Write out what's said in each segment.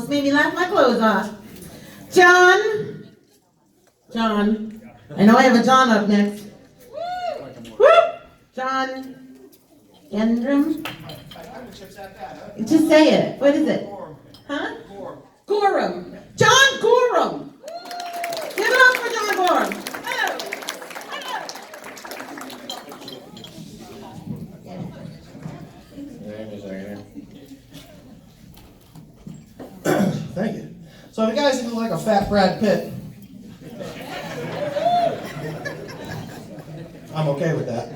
almost made me laugh my clothes off. John. John. I know I have a John up next. Woo! John. Gendrum. Just say it. What is it? Huh? Gorham. John Gorham. Give it up for John Gorham. Thank you. So if you guys look like a fat Brad Pitt, I'm okay with that.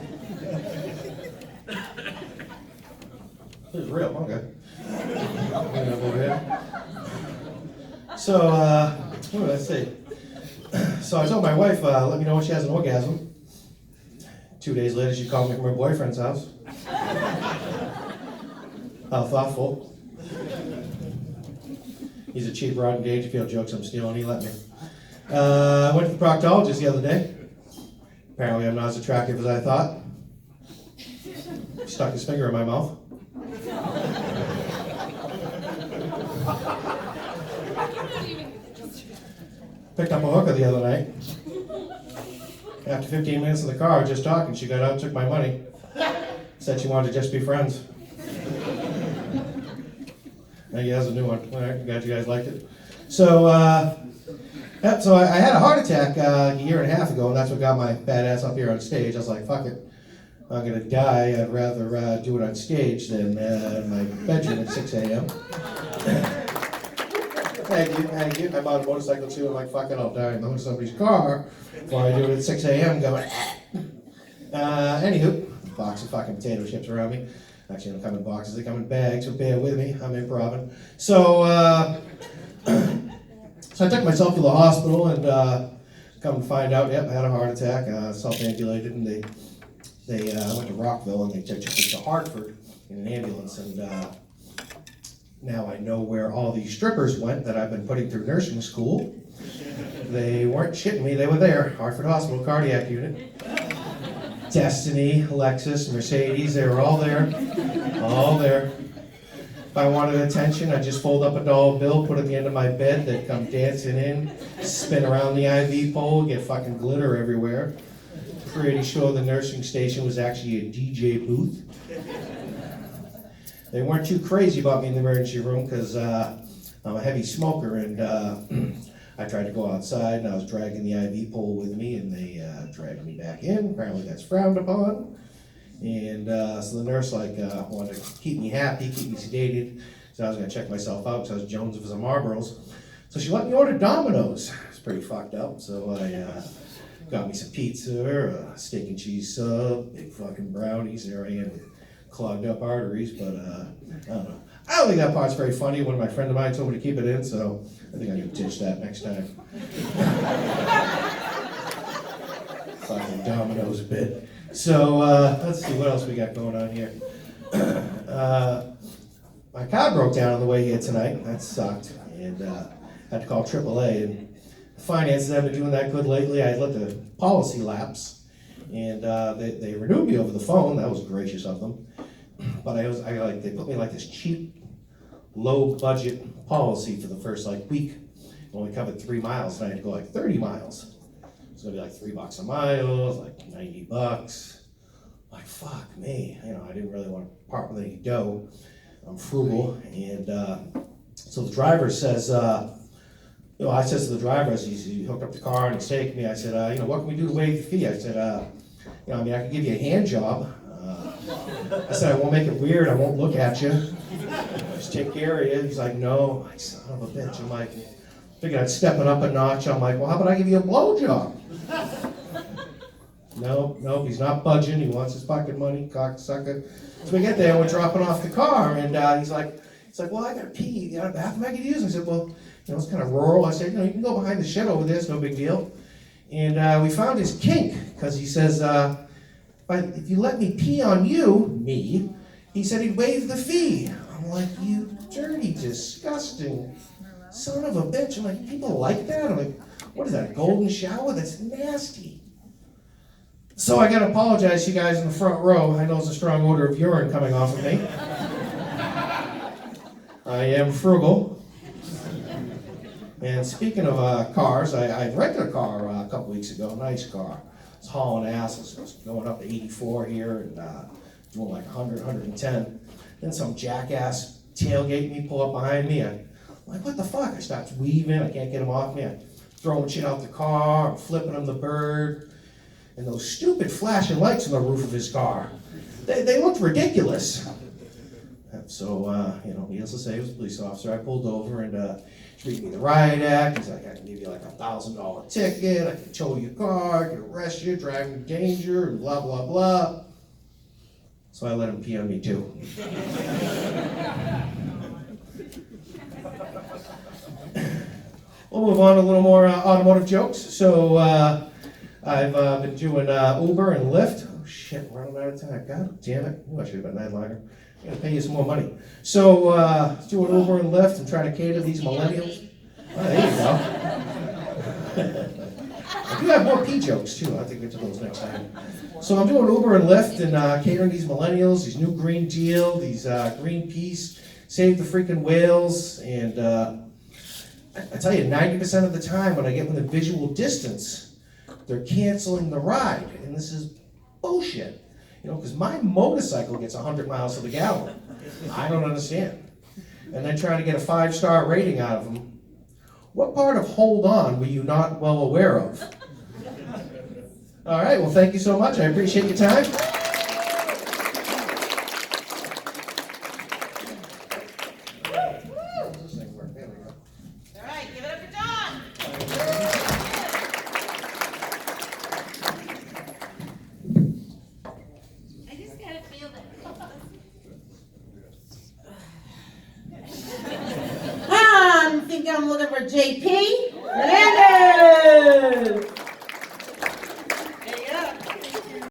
This is real, okay. Over here. So, let's see. So I told my wife, let me know when she has an orgasm. 2 days later, she called me from her boyfriend's house. How thoughtful. He's a cheap Rodden Dangerfield jokes I'm stealing, he let me. I went to the proctologist the other day. Apparently I'm not as attractive as I thought. He stuck his finger in my mouth. Picked up a hooker the other night. After 15 minutes in the car, just talking, she got out, took my money. Said she wanted to just be friends. Now he has a new one. All right, glad you guys liked it. So, so I had a heart attack a year and a half ago, and that's what got my bad ass up here on stage. I was like, fuck it. I'm gonna die. I'd rather do it on stage than in my bedroom at 6 a.m. I bought a motorcycle too. I'm like, fuck it, I'll die in somebody's car before I do it at 6 a.m. going, anywho, box of fucking potato chips around me. Actually, they don't come in boxes, they come in bags, so bear with me, I'm improvising. So, so I took myself to the hospital and come to find out, yep, I had a heart attack, self-ambulated, and they went to Rockville and they took me to Hartford in an ambulance, and now I know where all these strippers went that I've been putting through nursing school. They weren't shitting me, they were there. Hartford Hospital cardiac unit. Destiny, Lexus, Mercedes, they were all there. All there. If I wanted attention, I'd just fold up a dollar bill, put it at the end of my bed, they'd come dancing in, spin around the IV pole, get fucking glitter everywhere. Pretty sure the nursing station was actually a DJ booth. They weren't too crazy about me in the emergency room because I'm a heavy smoker, and I tried to go outside and I was dragging the IV pole with me, and they dragged me back in. Apparently that's frowned upon. And so the nurse wanted to keep me happy, keep me sedated. So I was gonna check myself out because I was jonesing for some Marlboros. So she let me order Domino's. It's pretty fucked up. So I got me some pizza, a steak and cheese sub, big fucking brownies. There I am with clogged up arteries, but I don't know. I don't think that part's very funny. One of my friend of mine told me to keep it in, so I think I'm gonna ditch that next time. Fucking Domino's bit. So let's see what else we got going on here. My car broke down on the way here tonight. That sucked, and had to call AAA. And finances haven't been doing that good lately. I let the policy lapse, and they renewed me over the phone. That was gracious of them. But they put me like this cheap, low budget policy for the first week. Only covered 3 miles, and I had to go 30 miles. It's gonna be $3 a mile, $90. Like, fuck me. I didn't really want to part with any dough. I'm frugal, and so the driver says, I says to the driver as he hooked up the car and he's taking me, I said, what can we do to waive the fee? I said, I can give you a hand job. I said, I won't make it weird, I won't look at you. Just take care of you. He's like, no. I'm like, son of a bitch. I'm like, figured I'd step it up a notch. I'm like, well, how about I give you a blowjob? No, he's not budging. He wants his pocket money, cocksucker. So we get there and we're dropping off the car, and he's like, well, I gotta pee. You got a bathroom I could use? I said, well, it's kind of rural. I said, you can go behind the shed over there. It's no big deal. And we found his kink because he says, if you let me pee on you, me, he said he'd waive the fee. I'm like, you dirty, disgusting son of a bitch. I'm like, people like that? I'm like, what is that, a golden shower? That's nasty. So I gotta apologize to you guys in the front row. I know there's a strong odor of urine coming off of me. I am frugal. And speaking of cars, I rented a car a couple weeks ago, a nice car. It's hauling ass. I was going up to 84 here and doing like 100, 110. Then some jackass tailgate me, pull up behind me. I'm like, what the fuck? I start weaving. I can't get him off me. I'm throwing shit out the car. I'm flipping him the bird. And those stupid flashing lights on the roof of his car, they looked ridiculous. So, needless to say, he was a police officer. I pulled over and treated me the riot act. He's like, I can give you like $1,000 ticket. I can tow your car, I can arrest you, driving in danger, and blah, blah, blah. So I let him pee on me too. We'll move on to a little more automotive jokes. So I've been doing Uber and Lyft. Oh shit, we're running out of time. God damn it. Ooh, I should have been that longer. I'm gonna pay you some more money. So doing Uber and Lyft and trying to cater to these millennials. Oh, there you go. I do have more P jokes too. I'll have to get to those next time. So I'm doing Uber and Lyft and catering these millennials, these new Green Deal, these Greenpeace, Save the Freaking Whales, and I tell you, 90% of the time when I get within visual distance, they're canceling the ride, and this is bullshit. Because my motorcycle gets 100 miles to the gallon. I don't understand. And then trying to get a 5-star rating out of them. What part of hold on were you not well aware of? All right, well, thank you so much. I appreciate your time. All right, give it up for John. I just gotta feel that. I'm thinking I'm looking for JP.